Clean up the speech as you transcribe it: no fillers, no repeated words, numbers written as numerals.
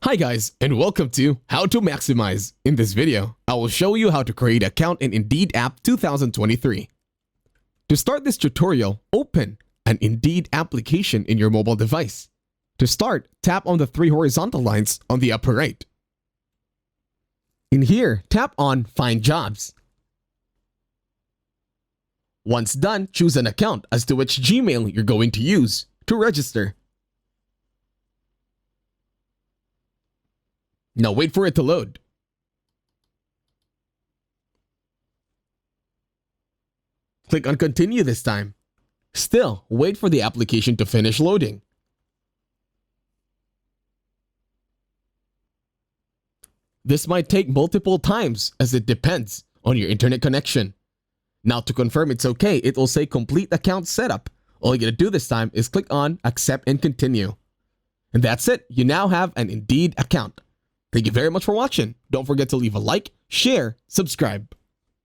Hi guys, and welcome to How to Maximize. In this video, I will show you how to create an account in Indeed app 2023. To start this tutorial, open an Indeed application in your mobile device. To start, tap on the three horizontal lines on the upper right. In here, tap on Find Jobs. Once done, choose an account as to which Gmail you're going to use to register. Now wait for it to load. Click on Continue this time. Still, wait for the application to finish loading. This might take multiple times as it depends on your internet connection. Now to confirm it's okay, it will say Complete Account Setup. All you gotta do this time is click on Accept and Continue. And that's it, you now have an Indeed account. Thank you very much for watching. Don't forget to leave a like, share, subscribe.